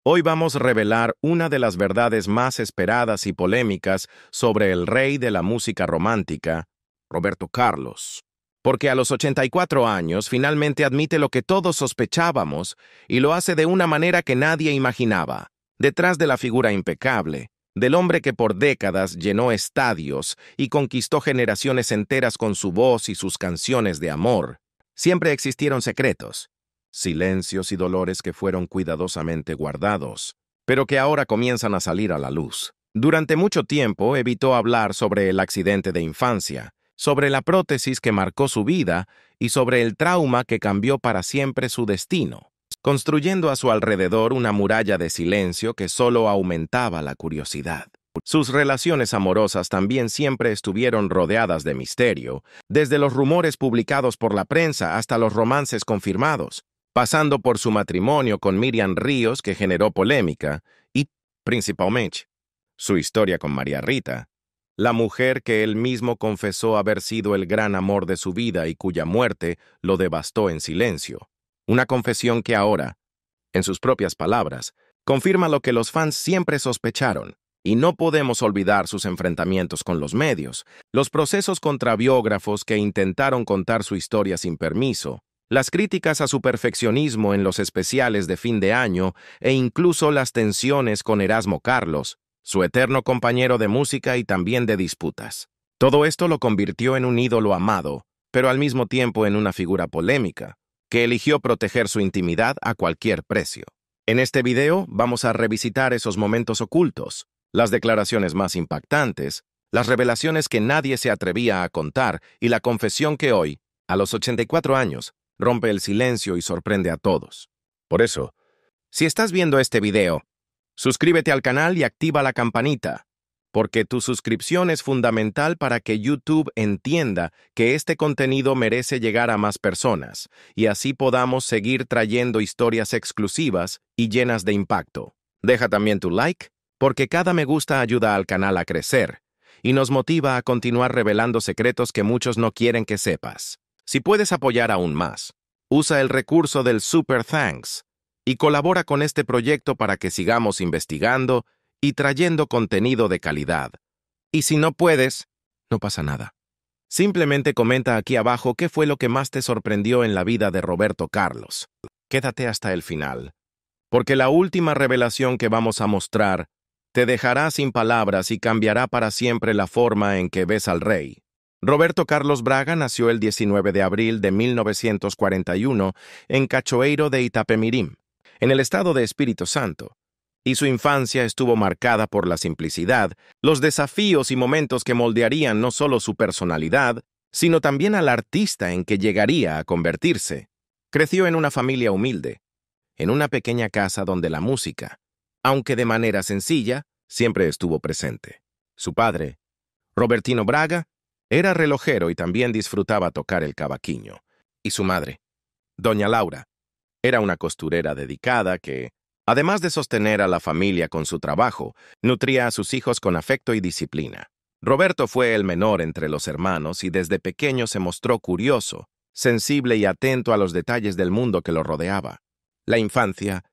Hoy vamos a revelar una de las verdades más esperadas y polémicas sobre el rey de la música romántica, Roberto Carlos. Porque a los 84 años finalmente admite lo que todos sospechábamos y lo hace de una manera que nadie imaginaba. Detrás de la figura impecable, del hombre que por décadas llenó estadios y conquistó generaciones enteras con su voz y sus canciones de amor, siempre existieron secretos. Silencios y dolores que fueron cuidadosamente guardados, pero que ahora comienzan a salir a la luz. Durante mucho tiempo evitó hablar sobre el accidente de infancia, sobre la prótesis que marcó su vida y sobre el trauma que cambió para siempre su destino, construyendo a su alrededor una muralla de silencio que solo aumentaba la curiosidad. Sus relaciones amorosas también siempre estuvieron rodeadas de misterio, desde los rumores publicados por la prensa hasta los romances confirmados, pasando por su matrimonio con Miriam Ríos, que generó polémica, y, principalmente, su historia con María Rita, la mujer que él mismo confesó haber sido el gran amor de su vida y cuya muerte lo devastó en silencio. Una confesión que ahora, en sus propias palabras, confirma lo que los fans siempre sospecharon. Y no podemos olvidar sus enfrentamientos con los medios, los procesos contra biógrafos que intentaron contar su historia sin permiso, las críticas a su perfeccionismo en los especiales de fin de año e incluso las tensiones con Erasmo Carlos, su eterno compañero de música y también de disputas. Todo esto lo convirtió en un ídolo amado, pero al mismo tiempo en una figura polémica, que eligió proteger su intimidad a cualquier precio. En este video vamos a revisitar esos momentos ocultos, las declaraciones más impactantes, las revelaciones que nadie se atrevía a contar y la confesión que hoy, a los 84 años, rompe el silencio y sorprende a todos. Por eso, si estás viendo este video, suscríbete al canal y activa la campanita, porque tu suscripción es fundamental para que YouTube entienda que este contenido merece llegar a más personas y así podamos seguir trayendo historias exclusivas y llenas de impacto. Deja también tu like, porque cada me gusta ayuda al canal a crecer y nos motiva a continuar revelando secretos que muchos no quieren que sepas. Si puedes apoyar aún más, usa el recurso del Super Thanks y colabora con este proyecto para que sigamos investigando y trayendo contenido de calidad. Y si no puedes, no pasa nada. Simplemente comenta aquí abajo qué fue lo que más te sorprendió en la vida de Roberto Carlos. Quédate hasta el final, porque la última revelación que vamos a mostrar te dejará sin palabras y cambiará para siempre la forma en que ves al rey. Roberto Carlos Braga nació el 19 de abril de 1941 en Cachoeiro de Itapemirim, en el estado de Espíritu Santo, y su infancia estuvo marcada por la simplicidad, los desafíos y momentos que moldearían no solo su personalidad, sino también al artista en que llegaría a convertirse. Creció en una familia humilde, en una pequeña casa donde la música, aunque de manera sencilla, siempre estuvo presente. Su padre, Robertino Braga, era relojero y también disfrutaba tocar el cavaquinho. Y su madre, doña Laura, era una costurera dedicada que, además de sostener a la familia con su trabajo, nutría a sus hijos con afecto y disciplina. Roberto fue el menor entre los hermanos y desde pequeño se mostró curioso, sensible y atento a los detalles del mundo que lo rodeaba. La infancia,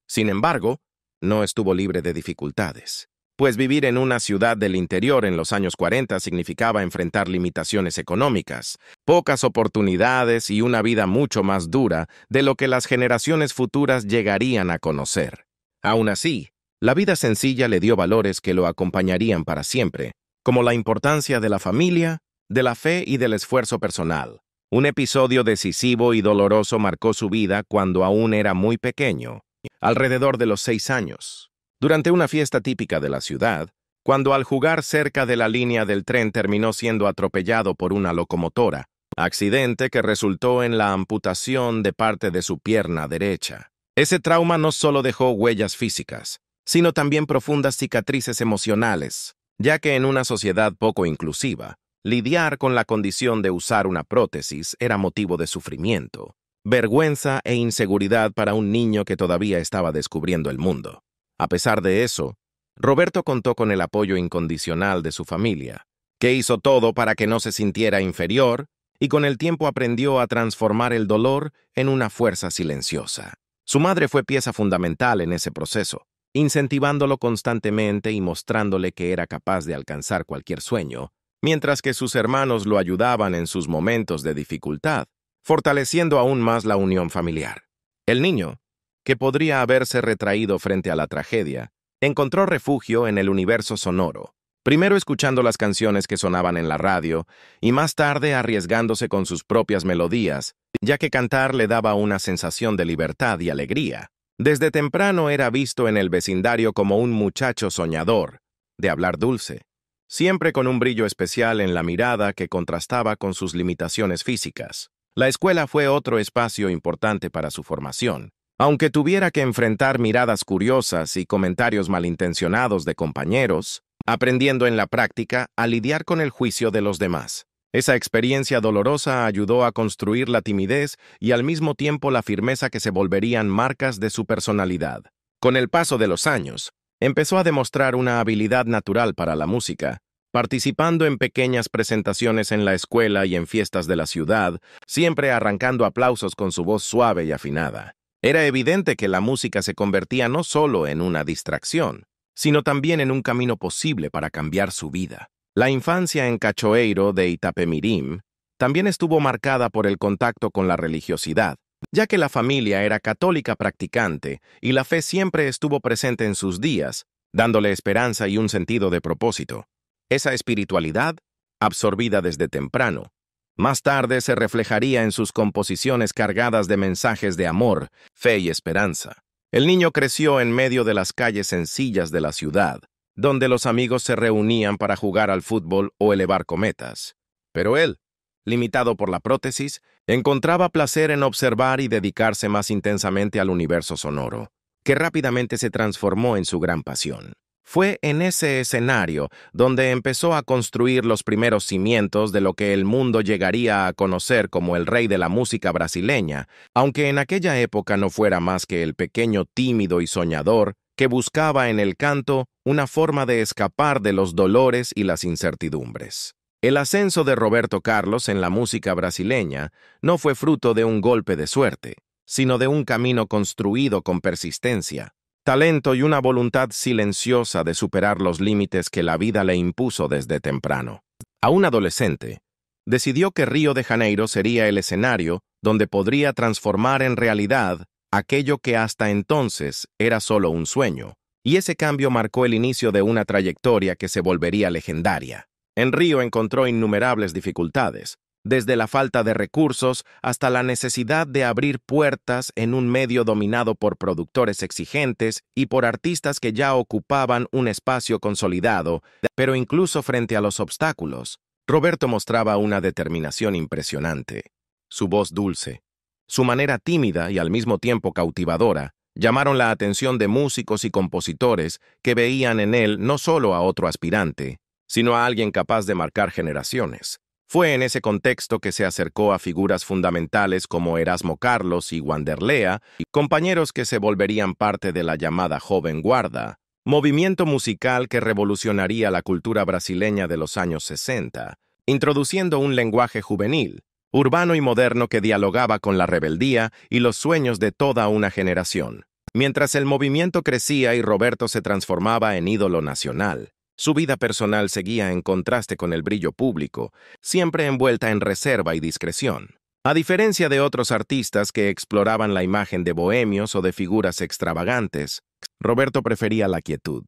sin embargo, no estuvo libre de dificultades, pues vivir en una ciudad del interior en los años 40 significaba enfrentar limitaciones económicas, pocas oportunidades y una vida mucho más dura de lo que las generaciones futuras llegarían a conocer. Aún así, la vida sencilla le dio valores que lo acompañarían para siempre, como la importancia de la familia, de la fe y del esfuerzo personal. Un episodio decisivo y doloroso marcó su vida cuando aún era muy pequeño, alrededor de los 6 años. Durante una fiesta típica de la ciudad, cuando al jugar cerca de la línea del tren terminó siendo atropellado por una locomotora, accidente que resultó en la amputación de parte de su pierna derecha. Ese trauma no solo dejó huellas físicas, sino también profundas cicatrices emocionales, ya que en una sociedad poco inclusiva, lidiar con la condición de usar una prótesis era motivo de sufrimiento, vergüenza e inseguridad para un niño que todavía estaba descubriendo el mundo. A pesar de eso, Roberto contó con el apoyo incondicional de su familia, que hizo todo para que no se sintiera inferior y con el tiempo aprendió a transformar el dolor en una fuerza silenciosa. Su madre fue pieza fundamental en ese proceso, incentivándolo constantemente y mostrándole que era capaz de alcanzar cualquier sueño, mientras que sus hermanos lo ayudaban en sus momentos de dificultad, fortaleciendo aún más la unión familiar. El niño, que podría haberse retraído frente a la tragedia, encontró refugio en el universo sonoro, primero escuchando las canciones que sonaban en la radio y más tarde arriesgándose con sus propias melodías, ya que cantar le daba una sensación de libertad y alegría. Desde temprano era visto en el vecindario como un muchacho soñador, de hablar dulce, siempre con un brillo especial en la mirada que contrastaba con sus limitaciones físicas. La escuela fue otro espacio importante para su formación, aunque tuviera que enfrentar miradas curiosas y comentarios malintencionados de compañeros, aprendiendo en la práctica a lidiar con el juicio de los demás. Esa experiencia dolorosa ayudó a construir la timidez y al mismo tiempo la firmeza que se volverían marcas de su personalidad. Con el paso de los años, empezó a demostrar una habilidad natural para la música, participando en pequeñas presentaciones en la escuela y en fiestas de la ciudad, siempre arrancando aplausos con su voz suave y afinada. Era evidente que la música se convertía no solo en una distracción, sino también en un camino posible para cambiar su vida. La infancia en Cachoeiro de Itapemirim también estuvo marcada por el contacto con la religiosidad, ya que la familia era católica practicante y la fe siempre estuvo presente en sus días, dándole esperanza y un sentido de propósito. Esa espiritualidad, absorbida desde temprano, más tarde se reflejaría en sus composiciones cargadas de mensajes de amor, fe y esperanza. El niño creció en medio de las calles sencillas de la ciudad, donde los amigos se reunían para jugar al fútbol o elevar cometas. Pero él, limitado por la prótesis, encontraba placer en observar y dedicarse más intensamente al universo sonoro, que rápidamente se transformó en su gran pasión. Fue en ese escenario donde empezó a construir los primeros cimientos de lo que el mundo llegaría a conocer como el rey de la música brasileña, aunque en aquella época no fuera más que el pequeño tímido y soñador que buscaba en el canto una forma de escapar de los dolores y las incertidumbres. El ascenso de Roberto Carlos en la música brasileña no fue fruto de un golpe de suerte, sino de un camino construido con persistencia, talento y una voluntad silenciosa de superar los límites que la vida le impuso desde temprano. Aún adolescente, decidió que Río de Janeiro sería el escenario donde podría transformar en realidad aquello que hasta entonces era solo un sueño, y ese cambio marcó el inicio de una trayectoria que se volvería legendaria. En Río encontró innumerables dificultades, desde la falta de recursos hasta la necesidad de abrir puertas en un medio dominado por productores exigentes y por artistas que ya ocupaban un espacio consolidado, pero incluso frente a los obstáculos, Roberto mostraba una determinación impresionante. Su voz dulce, su manera tímida y al mismo tiempo cautivadora, llamaron la atención de músicos y compositores que veían en él no solo a otro aspirante, sino a alguien capaz de marcar generaciones. Fue en ese contexto que se acercó a figuras fundamentales como Erasmo Carlos y Wanderlea, compañeros que se volverían parte de la llamada Joven Guarda, movimiento musical que revolucionaría la cultura brasileña de los años 60, introduciendo un lenguaje juvenil, urbano y moderno que dialogaba con la rebeldía y los sueños de toda una generación. Mientras el movimiento crecía y Roberto se transformaba en ídolo nacional, su vida personal seguía en contraste con el brillo público, siempre envuelta en reserva y discreción. A diferencia de otros artistas que exploraban la imagen de bohemios o de figuras extravagantes, Roberto prefería la quietud.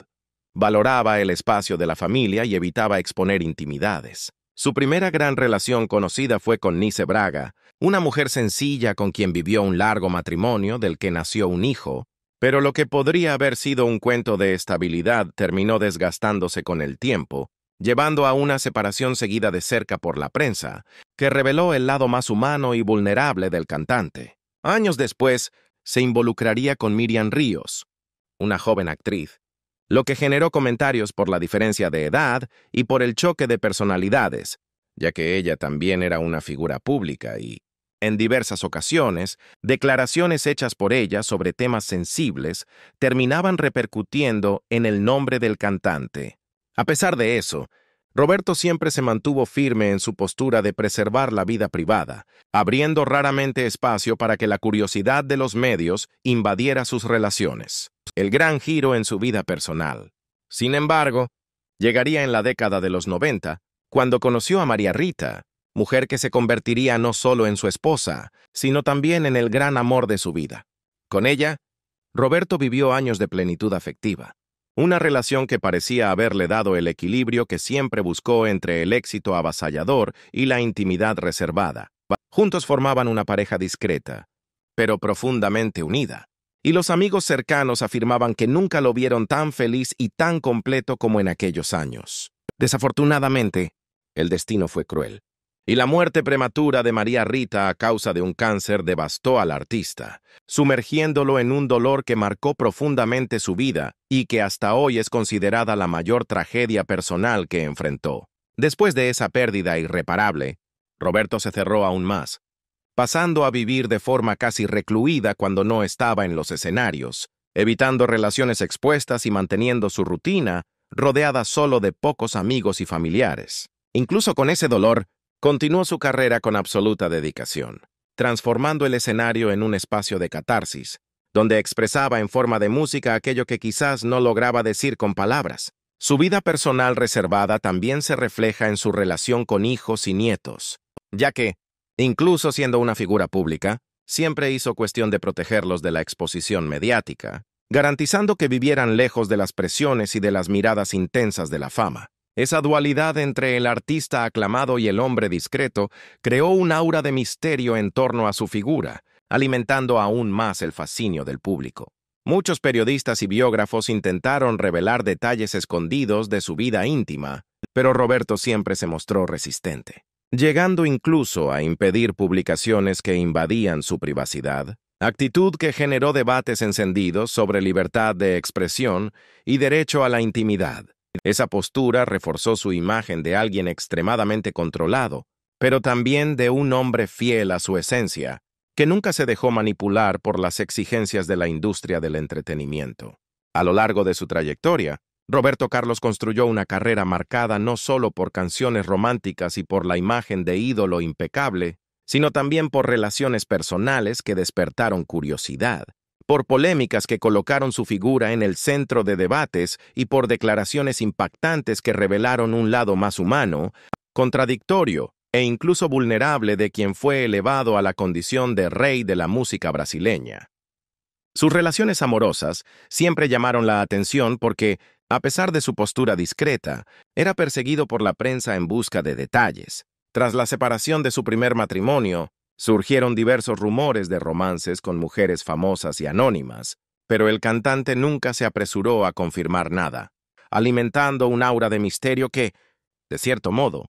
Valoraba el espacio de la familia y evitaba exponer intimidades. Su primera gran relación conocida fue con Nice Braga, una mujer sencilla con quien vivió un largo matrimonio del que nació un hijo, pero lo que podría haber sido un cuento de estabilidad terminó desgastándose con el tiempo, llevando a una separación seguida de cerca por la prensa, que reveló el lado más humano y vulnerable del cantante. Años después, se involucraría con Miriam Ríos, una joven actriz, lo que generó comentarios por la diferencia de edad y por el choque de personalidades, ya que ella también era una figura pública y, en diversas ocasiones, declaraciones hechas por ella sobre temas sensibles terminaban repercutiendo en el nombre del cantante. A pesar de eso, Roberto siempre se mantuvo firme en su postura de preservar la vida privada, abriendo raramente espacio para que la curiosidad de los medios invadiera sus relaciones. El gran giro en su vida personal, sin embargo, llegaría en la década de los 90, cuando conoció a María Rita, mujer que se convertiría no solo en su esposa, sino también en el gran amor de su vida. Con ella, Roberto vivió años de plenitud afectiva, una relación que parecía haberle dado el equilibrio que siempre buscó entre el éxito avasallador y la intimidad reservada. Juntos formaban una pareja discreta, pero profundamente unida, y los amigos cercanos afirmaban que nunca lo vieron tan feliz y tan completo como en aquellos años. Desafortunadamente, el destino fue cruel, y la muerte prematura de María Rita a causa de un cáncer devastó al artista, sumergiéndolo en un dolor que marcó profundamente su vida y que hasta hoy es considerada la mayor tragedia personal que enfrentó. Después de esa pérdida irreparable, Roberto se cerró aún más, pasando a vivir de forma casi recluida cuando no estaba en los escenarios, evitando relaciones expuestas y manteniendo su rutina, rodeada solo de pocos amigos y familiares. Incluso con ese dolor, continuó su carrera con absoluta dedicación, transformando el escenario en un espacio de catarsis, donde expresaba en forma de música aquello que quizás no lograba decir con palabras. Su vida personal reservada también se refleja en su relación con hijos y nietos, ya que, incluso siendo una figura pública, siempre hizo cuestión de protegerlos de la exposición mediática, garantizando que vivieran lejos de las presiones y de las miradas intensas de la fama. Esa dualidad entre el artista aclamado y el hombre discreto creó un aura de misterio en torno a su figura, alimentando aún más el fascinio del público. Muchos periodistas y biógrafos intentaron revelar detalles escondidos de su vida íntima, pero Roberto siempre se mostró resistente, llegando incluso a impedir publicaciones que invadían su privacidad, actitud que generó debates encendidos sobre libertad de expresión y derecho a la intimidad. Esa postura reforzó su imagen de alguien extremadamente controlado, pero también de un hombre fiel a su esencia, que nunca se dejó manipular por las exigencias de la industria del entretenimiento. A lo largo de su trayectoria, Roberto Carlos construyó una carrera marcada no solo por canciones románticas y por la imagen de ídolo impecable, sino también por relaciones personales que despertaron curiosidad, por polémicas que colocaron su figura en el centro de debates y por declaraciones impactantes que revelaron un lado más humano, contradictorio e incluso vulnerable de quien fue elevado a la condición de rey de la música brasileña. Sus relaciones amorosas siempre llamaron la atención porque, a pesar de su postura discreta, era perseguido por la prensa en busca de detalles. Tras la separación de su primer matrimonio, surgieron diversos rumores de romances con mujeres famosas y anónimas, pero el cantante nunca se apresuró a confirmar nada, alimentando un aura de misterio que, de cierto modo,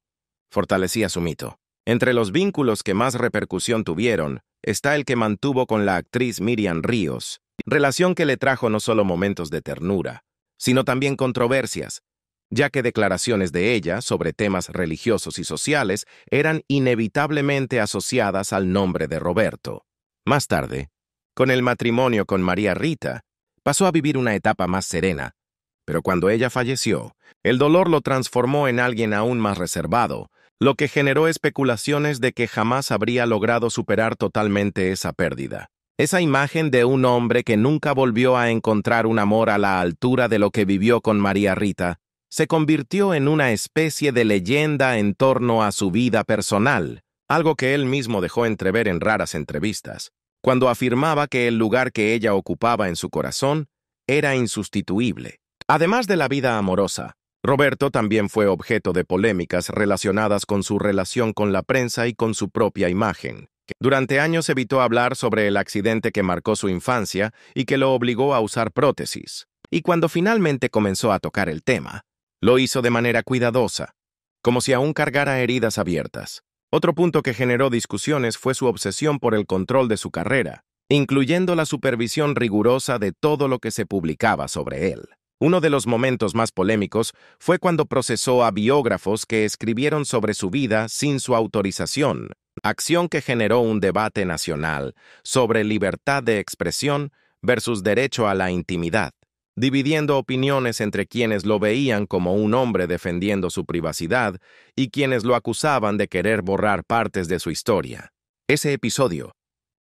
fortalecía su mito. Entre los vínculos que más repercusión tuvieron está el que mantuvo con la actriz Miriam Ríos, relación que le trajo no solo momentos de ternura, sino también controversias, ya que declaraciones de ella sobre temas religiosos y sociales eran inevitablemente asociadas al nombre de Roberto. Más tarde, con el matrimonio con María Rita, pasó a vivir una etapa más serena, pero cuando ella falleció, el dolor lo transformó en alguien aún más reservado, lo que generó especulaciones de que jamás habría logrado superar totalmente esa pérdida. Esa imagen de un hombre que nunca volvió a encontrar un amor a la altura de lo que vivió con María Rita, se convirtió en una especie de leyenda en torno a su vida personal, algo que él mismo dejó entrever en raras entrevistas, cuando afirmaba que el lugar que ella ocupaba en su corazón era insustituible. Además de la vida amorosa, Roberto también fue objeto de polémicas relacionadas con su relación con la prensa y con su propia imagen. Durante años evitó hablar sobre el accidente que marcó su infancia y que lo obligó a usar prótesis. Y cuando finalmente comenzó a tocar el tema, lo hizo de manera cuidadosa, como si aún cargara heridas abiertas. Otro punto que generó discusiones fue su obsesión por el control de su carrera, incluyendo la supervisión rigurosa de todo lo que se publicaba sobre él. Uno de los momentos más polémicos fue cuando procesó a biógrafos que escribieron sobre su vida sin su autorización, acción que generó un debate nacional sobre libertad de expresión versus derecho a la intimidad. dividiendo opiniones entre quienes lo veían como un hombre defendiendo su privacidad y quienes lo acusaban de querer borrar partes de su historia. Ese episodio,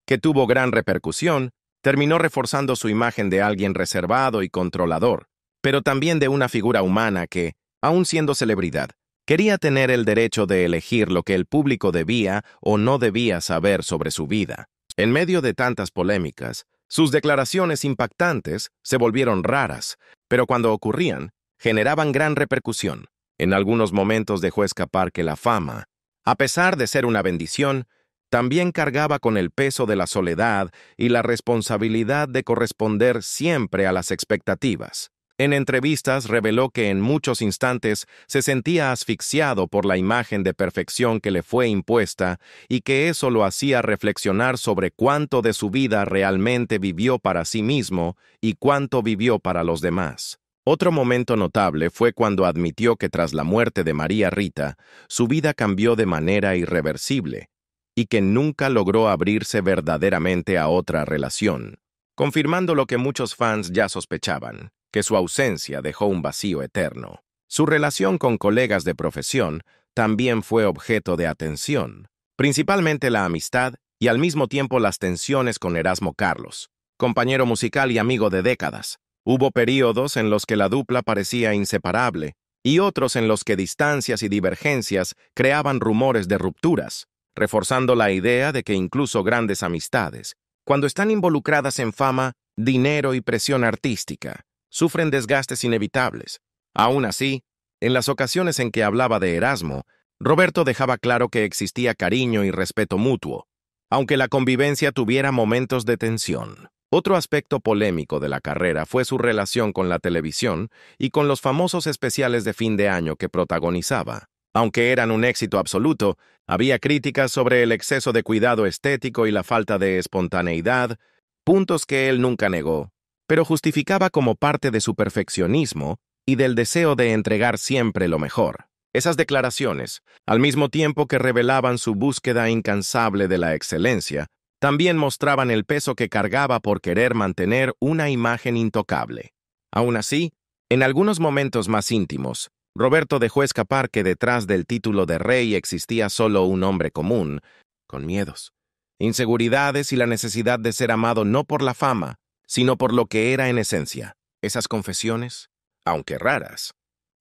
que tuvo gran repercusión, terminó reforzando su imagen de alguien reservado y controlador, pero también de una figura humana que, aun siendo celebridad, quería tener el derecho de elegir lo que el público debía o no debía saber sobre su vida. En medio de tantas polémicas, sus declaraciones impactantes se volvieron raras, pero cuando ocurrían, generaban gran repercusión. En algunos momentos dejó escapar que la fama, a pesar de ser una bendición, también cargaba con el peso de la soledad y la responsabilidad de corresponder siempre a las expectativas. En entrevistas reveló que en muchos instantes se sentía asfixiado por la imagen de perfección que le fue impuesta y que eso lo hacía reflexionar sobre cuánto de su vida realmente vivió para sí mismo y cuánto vivió para los demás. Otro momento notable fue cuando admitió que tras la muerte de María Rita, su vida cambió de manera irreversible y que nunca logró abrirse verdaderamente a otra relación, confirmando lo que muchos fans ya sospechaban, que su ausencia dejó un vacío eterno. Su relación con colegas de profesión también fue objeto de atención, principalmente la amistad y al mismo tiempo las tensiones con Erasmo Carlos, compañero musical y amigo de décadas. Hubo períodos en los que la dupla parecía inseparable y otros en los que distancias y divergencias creaban rumores de rupturas, reforzando la idea de que incluso grandes amistades, cuando están involucradas en fama, dinero y presión artística, sufren desgastes inevitables. Aún así, en las ocasiones en que hablaba de Erasmo, Roberto dejaba claro que existía cariño y respeto mutuo, aunque la convivencia tuviera momentos de tensión. Otro aspecto polémico de la carrera fue su relación con la televisión y con los famosos especiales de fin de año que protagonizaba. Aunque eran un éxito absoluto, había críticas sobre el exceso de cuidado estético y la falta de espontaneidad, puntos que él nunca negó, pero justificaba como parte de su perfeccionismo y del deseo de entregar siempre lo mejor. Esas declaraciones, al mismo tiempo que revelaban su búsqueda incansable de la excelencia, también mostraban el peso que cargaba por querer mantener una imagen intocable. Aún así, en algunos momentos más íntimos, Roberto dejó escapar que detrás del título de rey existía solo un hombre común, con miedos, inseguridades y la necesidad de ser amado no por la fama, sino por lo que era en esencia. Esas confesiones, aunque raras,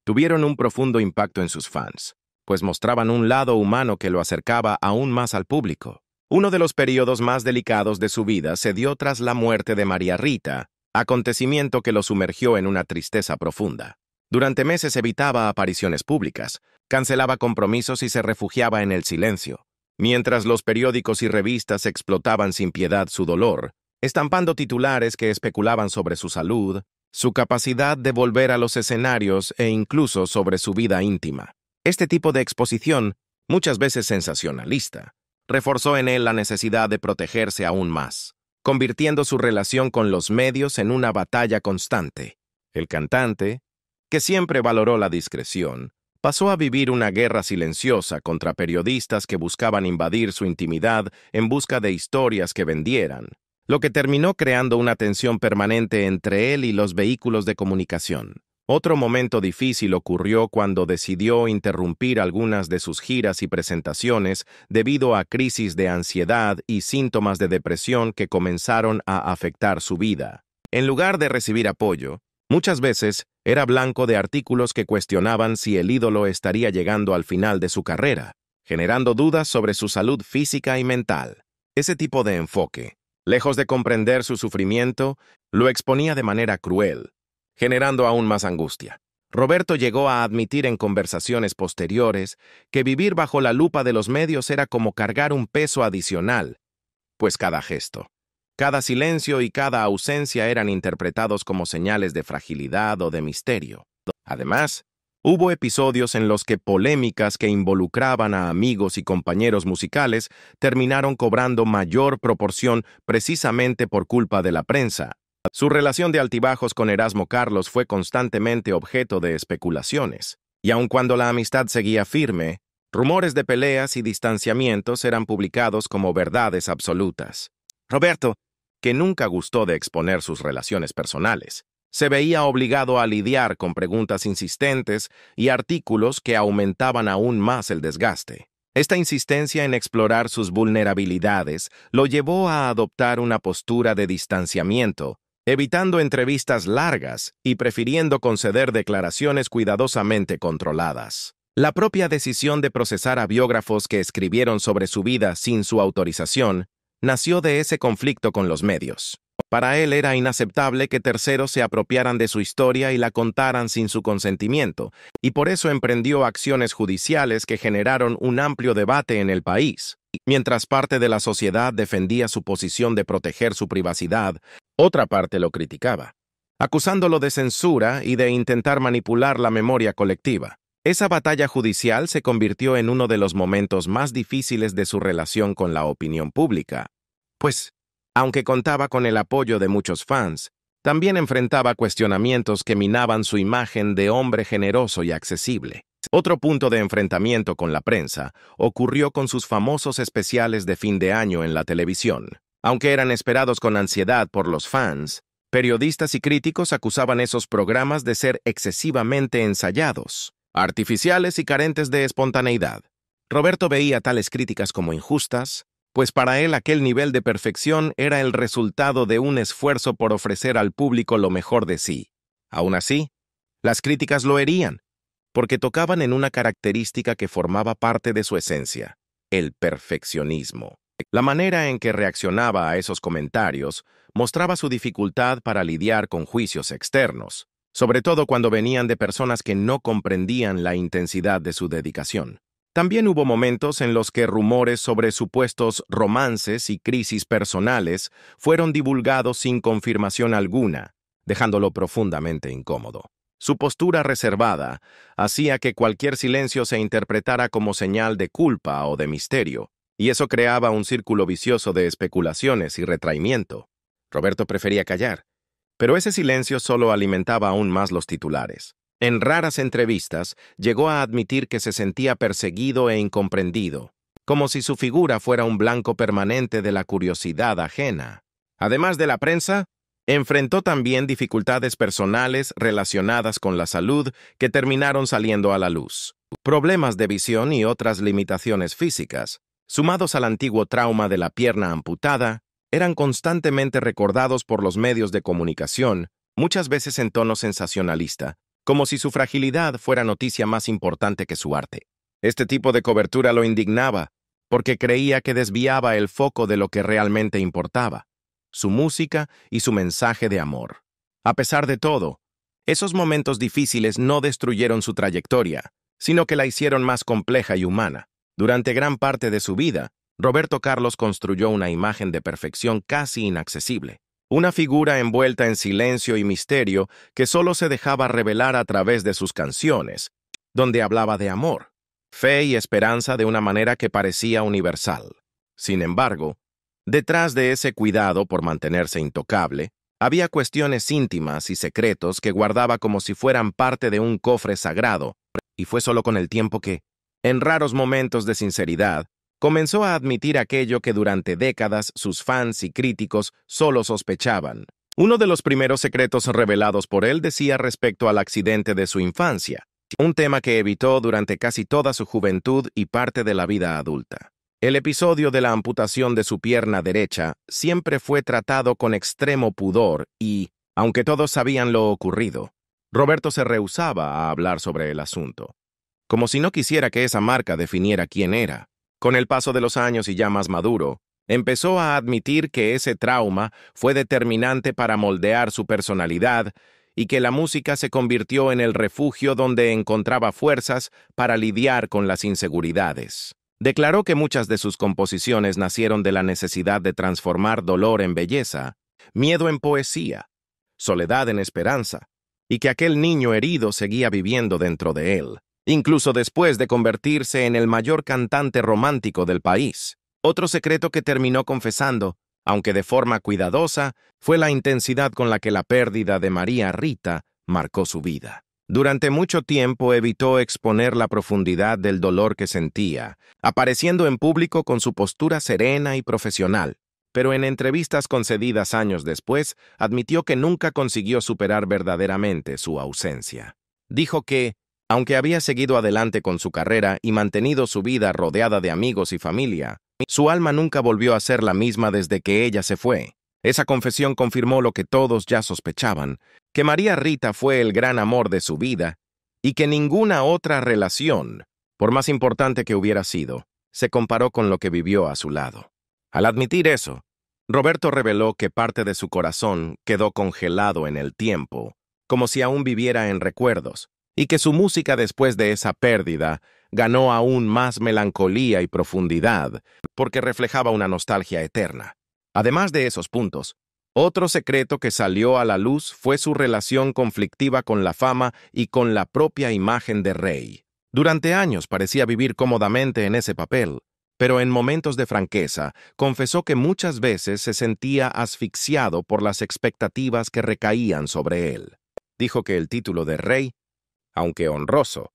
tuvieron un profundo impacto en sus fans, pues mostraban un lado humano que lo acercaba aún más al público. Uno de los periodos más delicados de su vida se dio tras la muerte de María Rita, acontecimiento que lo sumergió en una tristeza profunda. Durante meses evitaba apariciones públicas, cancelaba compromisos y se refugiaba en el silencio, mientras los periódicos y revistas explotaban sin piedad su dolor, estampando titulares que especulaban sobre su salud, su capacidad de volver a los escenarios e incluso sobre su vida íntima. Este tipo de exposición, muchas veces sensacionalista, reforzó en él la necesidad de protegerse aún más, convirtiendo su relación con los medios en una batalla constante. El cantante, que siempre valoró la discreción, pasó a vivir una guerra silenciosa contra periodistas que buscaban invadir su intimidad en busca de historias que vendieran, lo que terminó creando una tensión permanente entre él y los vehículos de comunicación. Otro momento difícil ocurrió cuando decidió interrumpir algunas de sus giras y presentaciones debido a crisis de ansiedad y síntomas de depresión que comenzaron a afectar su vida. En lugar de recibir apoyo, muchas veces era blanco de artículos que cuestionaban si el ídolo estaría llegando al final de su carrera, generando dudas sobre su salud física y mental. Ese tipo de enfoque, lejos de comprender su sufrimiento, lo exponía de manera cruel, generando aún más angustia. Roberto llegó a admitir en conversaciones posteriores que vivir bajo la lupa de los medios era como cargar un peso adicional, pues cada gesto, cada silencio y cada ausencia eran interpretados como señales de fragilidad o de misterio. Además, hubo episodios en los que polémicas que involucraban a amigos y compañeros musicales terminaron cobrando mayor proporción precisamente por culpa de la prensa. Su relación de altibajos con Erasmo Carlos fue constantemente objeto de especulaciones, y aun cuando la amistad seguía firme, rumores de peleas y distanciamientos eran publicados como verdades absolutas. Roberto, que nunca gustó de exponer sus relaciones personales, Se veía obligado a lidiar con preguntas insistentes y artículos que aumentaban aún más el desgaste. Esta insistencia en explorar sus vulnerabilidades lo llevó a adoptar una postura de distanciamiento, evitando entrevistas largas y prefiriendo conceder declaraciones cuidadosamente controladas. La propia decisión de procesar a biógrafos que escribieron sobre su vida sin su autorización nació de ese conflicto con los medios. Para él era inaceptable que terceros se apropiaran de su historia y la contaran sin su consentimiento, y por eso emprendió acciones judiciales que generaron un amplio debate en el país. Mientras parte de la sociedad defendía su posición de proteger su privacidad, otra parte lo criticaba, acusándolo de censura y de intentar manipular la memoria colectiva. Esa batalla judicial se convirtió en uno de los momentos más difíciles de su relación con la opinión pública, pues, aunque contaba con el apoyo de muchos fans, también enfrentaba cuestionamientos que minaban su imagen de hombre generoso y accesible. Otro punto de enfrentamiento con la prensa ocurrió con sus famosos especiales de fin de año en la televisión. Aunque eran esperados con ansiedad por los fans, periodistas y críticos acusaban esos programas de ser excesivamente ensayados, artificiales y carentes de espontaneidad. Roberto veía tales críticas como injustas, pues para él aquel nivel de perfección era el resultado de un esfuerzo por ofrecer al público lo mejor de sí. Aún así, las críticas lo herían, porque tocaban en una característica que formaba parte de su esencia, el perfeccionismo. La manera en que reaccionaba a esos comentarios mostraba su dificultad para lidiar con juicios externos, sobre todo cuando venían de personas que no comprendían la intensidad de su dedicación. También hubo momentos en los que rumores sobre supuestos romances y crisis personales fueron divulgados sin confirmación alguna, dejándolo profundamente incómodo. Su postura reservada hacía que cualquier silencio se interpretara como señal de culpa o de misterio, y eso creaba un círculo vicioso de especulaciones y retraimiento. Roberto prefería callar, pero ese silencio solo alimentaba aún más los titulares. En raras entrevistas, llegó a admitir que se sentía perseguido e incomprendido, como si su figura fuera un blanco permanente de la curiosidad ajena. Además de la prensa, enfrentó también dificultades personales relacionadas con la salud que terminaron saliendo a la luz. Problemas de visión y otras limitaciones físicas, sumados al antiguo trauma de la pierna amputada, eran constantemente recordados por los medios de comunicación, muchas veces en tono sensacionalista, como si su fragilidad fuera noticia más importante que su arte. Este tipo de cobertura lo indignaba, porque creía que desviaba el foco de lo que realmente importaba, su música y su mensaje de amor. A pesar de todo, esos momentos difíciles no destruyeron su trayectoria, sino que la hicieron más compleja y humana. Durante gran parte de su vida, Roberto Carlos construyó una imagen de perfección casi inaccesible. Una figura envuelta en silencio y misterio que solo se dejaba revelar a través de sus canciones, donde hablaba de amor, fe y esperanza de una manera que parecía universal. Sin embargo, detrás de ese cuidado por mantenerse intocable, había cuestiones íntimas y secretos que guardaba como si fueran parte de un cofre sagrado, y fue solo con el tiempo que, en raros momentos de sinceridad, comenzó a admitir aquello que durante décadas sus fans y críticos solo sospechaban. Uno de los primeros secretos revelados por él decía respecto al accidente de su infancia, un tema que evitó durante casi toda su juventud y parte de la vida adulta. El episodio de la amputación de su pierna derecha siempre fue tratado con extremo pudor y, aunque todos sabían lo ocurrido, Roberto se rehusaba a hablar sobre el asunto, como si no quisiera que esa marca definiera quién era. Con el paso de los años y ya más maduro, empezó a admitir que ese trauma fue determinante para moldear su personalidad y que la música se convirtió en el refugio donde encontraba fuerzas para lidiar con las inseguridades. Declaró que muchas de sus composiciones nacieron de la necesidad de transformar dolor en belleza, miedo en poesía, soledad en esperanza, y que aquel niño herido seguía viviendo dentro de él, incluso después de convertirse en el mayor cantante romántico del país. Otro secreto que terminó confesando, aunque de forma cuidadosa, fue la intensidad con la que la pérdida de María Rita marcó su vida. Durante mucho tiempo evitó exponer la profundidad del dolor que sentía, apareciendo en público con su postura serena y profesional. pero en entrevistas concedidas años después, admitió que nunca consiguió superar verdaderamente su ausencia. Dijo que, aunque había seguido adelante con su carrera y mantenido su vida rodeada de amigos y familia, su alma nunca volvió a ser la misma desde que ella se fue. Esa confesión confirmó lo que todos ya sospechaban, que María Rita fue el gran amor de su vida y que ninguna otra relación, por más importante que hubiera sido, se comparó con lo que vivió a su lado. Al admitir eso, Roberto reveló que parte de su corazón quedó congelado en el tiempo, como si aún viviera en recuerdos, y que su música después de esa pérdida ganó aún más melancolía y profundidad, porque reflejaba una nostalgia eterna. Además de esos puntos, otro secreto que salió a la luz fue su relación conflictiva con la fama y con la propia imagen de rey. Durante años parecía vivir cómodamente en ese papel, pero en momentos de franqueza confesó que muchas veces se sentía asfixiado por las expectativas que recaían sobre él. Dijo que el título de rey, aunque honroso,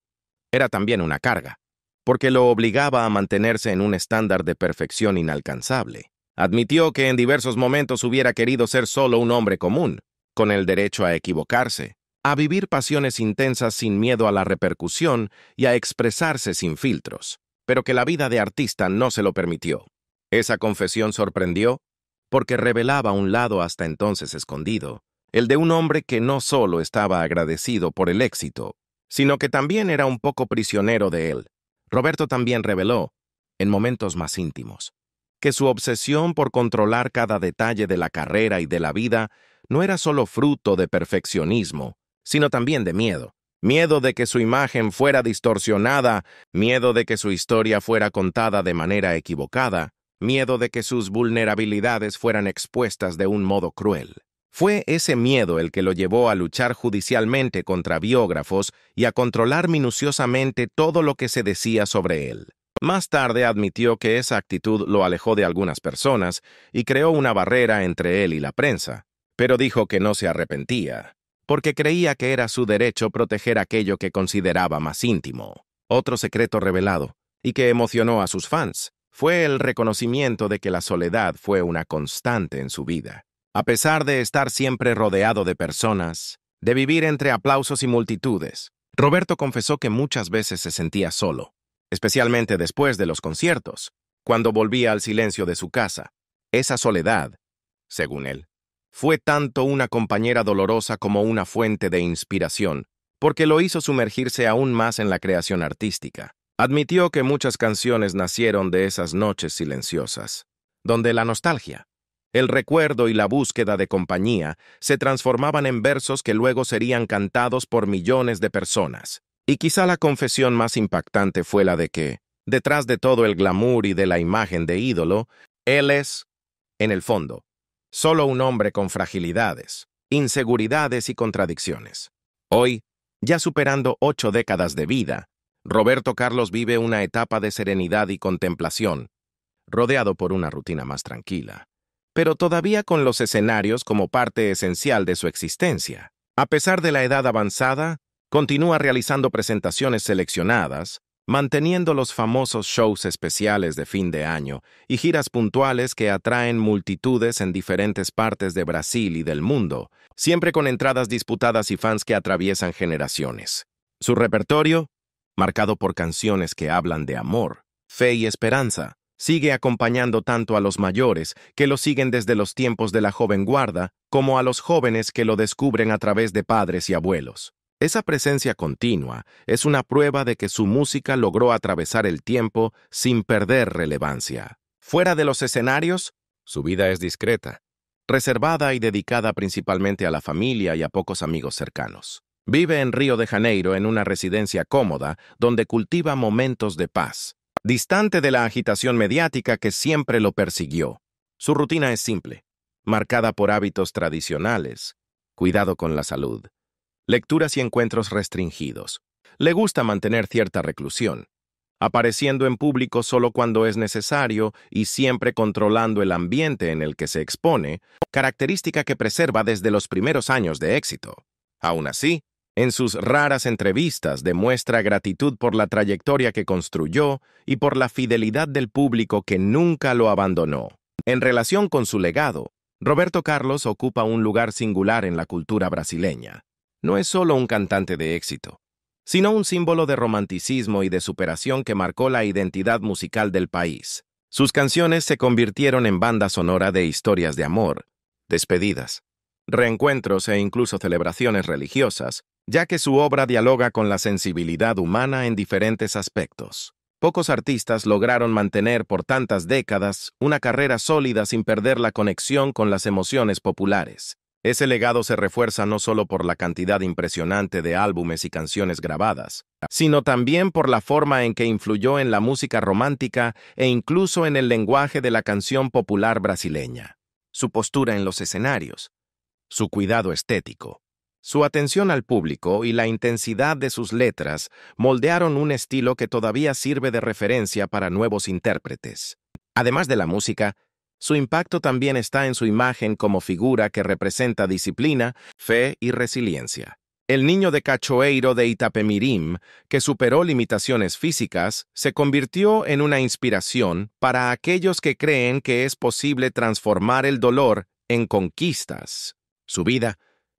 era también una carga, porque lo obligaba a mantenerse en un estándar de perfección inalcanzable. Admitió que en diversos momentos hubiera querido ser solo un hombre común, con el derecho a equivocarse, a vivir pasiones intensas sin miedo a la repercusión y a expresarse sin filtros, pero que la vida de artista no se lo permitió. Esa confesión sorprendió porque revelaba un lado hasta entonces escondido, el de un hombre que no solo estaba agradecido por el éxito, sino que también era un poco prisionero de él. Roberto también reveló, en momentos más íntimos, que su obsesión por controlar cada detalle de la carrera y de la vida no era solo fruto de perfeccionismo, sino también de miedo. Miedo de que su imagen fuera distorsionada, miedo de que su historia fuera contada de manera equivocada, miedo de que sus vulnerabilidades fueran expuestas de un modo cruel. Fue ese miedo el que lo llevó a luchar judicialmente contra biógrafos y a controlar minuciosamente todo lo que se decía sobre él. Más tarde admitió que esa actitud lo alejó de algunas personas y creó una barrera entre él y la prensa, pero dijo que no se arrepentía, porque creía que era su derecho proteger aquello que consideraba más íntimo. Otro secreto revelado, y que emocionó a sus fans, fue el reconocimiento de que la soledad fue una constante en su vida. A pesar de estar siempre rodeado de personas, de vivir entre aplausos y multitudes, Roberto confesó que muchas veces se sentía solo, especialmente después de los conciertos, cuando volvía al silencio de su casa. Esa soledad, según él, fue tanto una compañera dolorosa como una fuente de inspiración, porque lo hizo sumergirse aún más en la creación artística. Admitió que muchas canciones nacieron de esas noches silenciosas, donde la nostalgia, el recuerdo y la búsqueda de compañía se transformaban en versos que luego serían cantados por millones de personas. Y quizá la confesión más impactante fue la de que, detrás de todo el glamour y de la imagen de ídolo, él es, en el fondo, solo un hombre con fragilidades, inseguridades y contradicciones. Hoy, ya superando 8 décadas de vida, Roberto Carlos vive una etapa de serenidad y contemplación, rodeado por una rutina más tranquila, pero todavía con los escenarios como parte esencial de su existencia. A pesar de la edad avanzada, continúa realizando presentaciones seleccionadas, manteniendo los famosos shows especiales de fin de año y giras puntuales que atraen multitudes en diferentes partes de Brasil y del mundo, siempre con entradas disputadas y fans que atraviesan generaciones. Su repertorio, marcado por canciones que hablan de amor, fe y esperanza, sigue acompañando tanto a los mayores, que lo siguen desde los tiempos de la joven guarda, como a los jóvenes que lo descubren a través de padres y abuelos. Esa presencia continua es una prueba de que su música logró atravesar el tiempo sin perder relevancia. Fuera de los escenarios, su vida es discreta, reservada y dedicada principalmente a la familia y a pocos amigos cercanos. Vive en Río de Janeiro en una residencia cómoda donde cultiva momentos de paz, distante de la agitación mediática que siempre lo persiguió. Su rutina es simple, marcada por hábitos tradicionales, cuidado con la salud, lecturas y encuentros restringidos. Le gusta mantener cierta reclusión, apareciendo en público solo cuando es necesario y siempre controlando el ambiente en el que se expone, característica que preserva desde los primeros años de éxito. Aún así, en sus raras entrevistas demuestra gratitud por la trayectoria que construyó y por la fidelidad del público que nunca lo abandonó. En relación con su legado, Roberto Carlos ocupa un lugar singular en la cultura brasileña. No es solo un cantante de éxito, sino un símbolo de romanticismo y de superación que marcó la identidad musical del país. Sus canciones se convirtieron en banda sonora de historias de amor, despedidas, reencuentros e incluso celebraciones religiosas, ya que su obra dialoga con la sensibilidad humana en diferentes aspectos. Pocos artistas lograron mantener por tantas décadas una carrera sólida sin perder la conexión con las emociones populares. Ese legado se refuerza no solo por la cantidad impresionante de álbumes y canciones grabadas, sino también por la forma en que influyó en la música romántica e incluso en el lenguaje de la canción popular brasileña. Su postura en los escenarios, su cuidado estético, su atención al público y la intensidad de sus letras moldearon un estilo que todavía sirve de referencia para nuevos intérpretes. Además de la música, su impacto también está en su imagen como figura que representa disciplina, fe y resiliencia. El niño de Cachoeiro de Itapemirim, que superó limitaciones físicas, se convirtió en una inspiración para aquellos que creen que es posible transformar el dolor en conquistas. Su vida,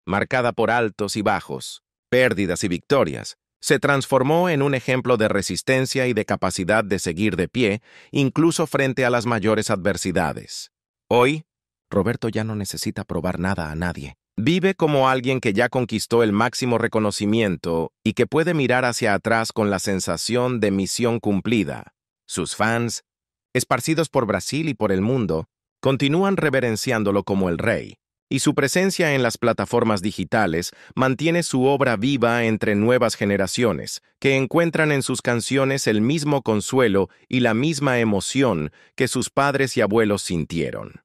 marcada por altos y bajos, pérdidas y victorias, se transformó en un ejemplo de resistencia y de capacidad de seguir de pie, incluso frente a las mayores adversidades. Hoy, Roberto ya no necesita probar nada a nadie. Vive como alguien que ya conquistó el máximo reconocimiento y que puede mirar hacia atrás con la sensación de misión cumplida. Sus fans, esparcidos por Brasil y por el mundo, continúan reverenciándolo como el rey, y su presencia en las plataformas digitales mantiene su obra viva entre nuevas generaciones, que encuentran en sus canciones el mismo consuelo y la misma emoción que sus padres y abuelos sintieron.